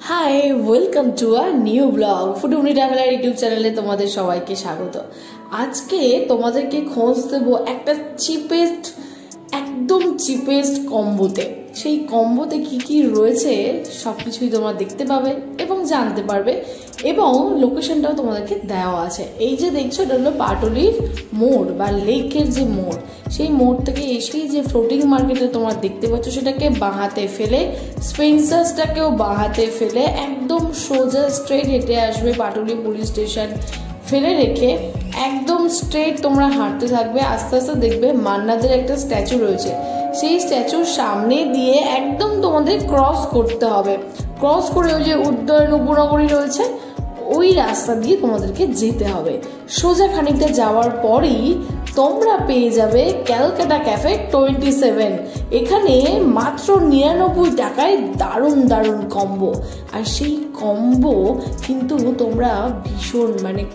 High, welcome to a new blog Fudumoni traveller YouTube চ্যানেলে তোমাদের সবাইকে স্বাগত। আজকে তোমাদেরকে খোঁজ দেবো একটা একদম চিপেস্ট কম্বোতে। সেই কম্বোতে কি কি রয়েছে সবকিছুই তোমরা দেখতে পাবে এবং জানতে পারবে, এবং লোকেশনটাও তোমাদেরকে দেওয়া আছে। এই যে দেখছো, এটা হলো পাটুলির মোড় বা লেকের যে মোড়, সেই মোড় থেকে এসেই যে ফ্লোটিং মার্কেটে তোমরা দেখতে পাচ্ছ, সেটাকে বাঁহাতে ফেলে স্পেন্সার্সটাকেও বাঁহাতে ফেলে একদম সোজা স্ট্রেট হেঁটে আসবে পাটুলি পুলিশ স্টেশন ফেলে রেখে একদম স্ট্রেট তোমরা হাঁটতে থাকবে। আস্তে আস্তে দেখবে মান্নাদের একটা স্ট্যাচু রয়েছে, সেই স্ট্যাচুর সামনে দিয়ে একদম তোমাদের ক্রস করতে হবে। ক্রস করে ওই যে উদ্যান উপনগরী রয়েছে, ওই রাস্তা দিয়ে তোমাদেরকে যেতে হবে। সোজা খানিকটা যাওয়ার পরই তোমরা পেয়ে যাবে ক্যালকাটা ক্যাফে 27। এখানে মাত্র 99 টাকায় দারুণ দারুণ কম্বো, আর সেই কম্বো কিন্তু তোমরা ভীষণ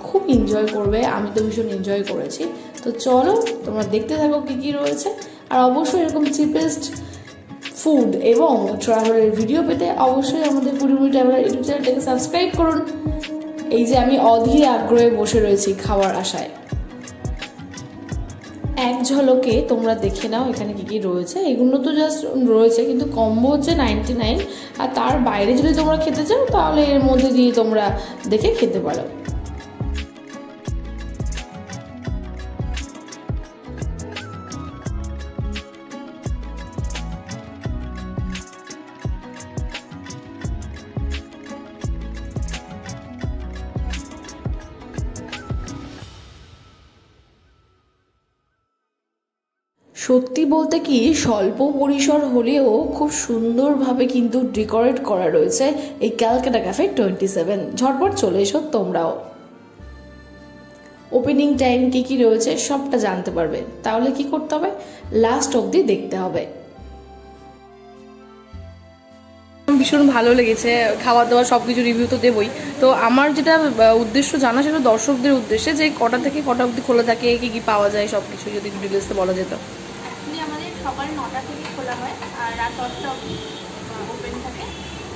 খুব এনজয় করবে। আমি তো ভীষণ এনজয় করেছি। তো চলো তোমরা দেখতে থাকো কি কি রয়েছে। আর অবশ্যই এরকম চিপেস্ট ফুড এবং ট্রাভেলের ভিডিও পেতে অবশ্যই আমাদের ফুডুমনি ট্রাভেলার ইউটিউব চ্যানেলটাকে সাবস্ক্রাইব করুন। এই যে আমি অধীর আগ্রহে বসে রয়েছি খাওয়ার আশায়। এক ঝলকে তোমরা দেখে নাও এখানে কি কি রয়েছে। এগুলো তো জাস্ট রয়েছে, কিন্তু কম্বো হচ্ছে 99। আর তার বাইরে যদি তোমরা খেতে চাও তাহলে এর মধ্যে দিয়ে তোমরা দেখে খেতে পারো। সত্যি বলতে কি, স্বল্প পরিসর হলেও খুব সুন্দরভাবে কিন্তু ডেকোরেট করা রয়েছে এই ক্যালকাটা ক্যাফে 27। ঝটপট চলে এসো তোমরাও। ওপেনিং টাইম কি কি রয়েছে সবটা জানতে পারবে। তাহলে কি করতে হবে, লাস্ট অবধি দেখতে হবে। ভীষণ ভালো লেগেছে, খাওয়া দাওয়া সব কিছু রিভিউ তো দেবই। তো আমার যেটা উদ্দেশ্য জানা, সেটা দর্শকদের উদ্দেশ্যে, যে কটা থেকে কটা অবধি খোলা থাকে, কি কি পাওয়া যায় সব কিছু যদি ডিটেলসে বলা যেত। আমাদের সকাল 9টা থেকে খোলা হয় আর রাত 10টা অবধি ওপেন থাকে।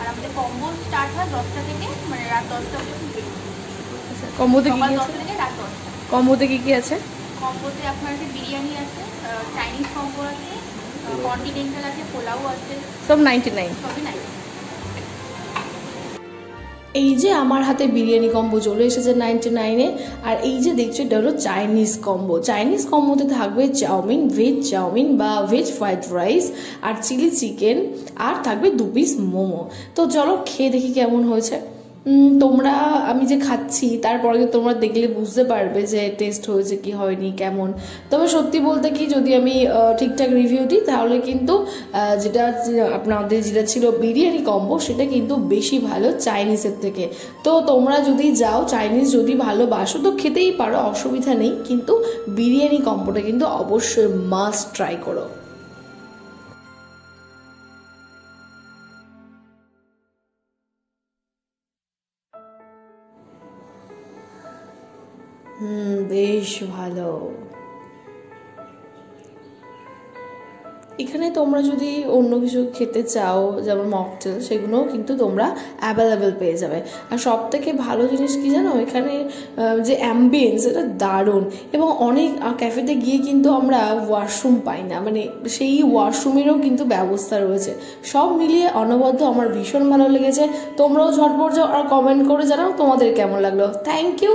আর আমাদের কম্বো স্টার্ট হয় 10টা থেকে, রাত 10টা অবধি। কম্বোতে কি কি আছে? থেকে রাত 10টা। কম্বোতে কি কি আছে? কম্বোতে আপনার আছে বিরিয়ানি আছে, চাইনিজ কম্বো আছে, কন্টিনেন্টাল আছে, পোলাও আছে, সব 99। সবই 99। এই যে আমার হাতে বিরিয়ানি কম্বো চলে এসেছে 99-এ। আর এই যে দেখছো, এটা হলো চাইনিজ কম্বো। চাইনিজ কম্বোতে থাকবে চাউমিন, ভেজ চাউমিন বা ভেজ ফ্রাইড রাইস আর চিলি চিকেন, আর থাকবে 2 পিস মোমো। তো চলো খেয়ে দেখি কেমন হয়েছে। তোমরা, আমি যে খাচ্ছি তারপরে তোমরা দেখলে বুঝতে পারবে যে টেস্ট হয়েছে কি হয়নি কেমন। তবে সত্যি বলতে কি, যদি আমি ঠিকঠাক রিভিউ দিই তাহলে কিন্তু যেটা আপনাদের যেটা ছিল বিরিয়ানি কম্বো, সেটা কিন্তু বেশি ভালো চাইনিজের থেকে। তো তোমরা যদি যাও, চাইনিজ যদি ভালোবাসো তো খেতেই পারো, অসুবিধা নেই, কিন্তু বিরিয়ানি কম্বোটা কিন্তু অবশ্যই মাস্ট ট্রাই করো। বেশ ভালো। এখানে তোমরা যদি অন্য কিছু খেতে চাও, যেমন মকটেল, সেগুলোও কিন্তু তোমরা অ্যাভেলেবেল পেয়ে যাবে। আর সব থেকে ভালো জিনিস কি জানো, এখানে যে অ্যাম্বিয়েন্স, এটা দারুণ। এবং অনেক ক্যাফেতে গিয়ে কিন্তু আমরা ওয়াশরুম পাই না, সেই ওয়াশরুমেরও কিন্তু ব্যবস্থা রয়েছে। সব মিলিয়ে অনবদ্য আমার ভীষণ ভালো লেগেছে। তোমরাও ঝটপট যাও আর কমেন্ট করে জানাও তোমাদের কেমন লাগলো। Thank you.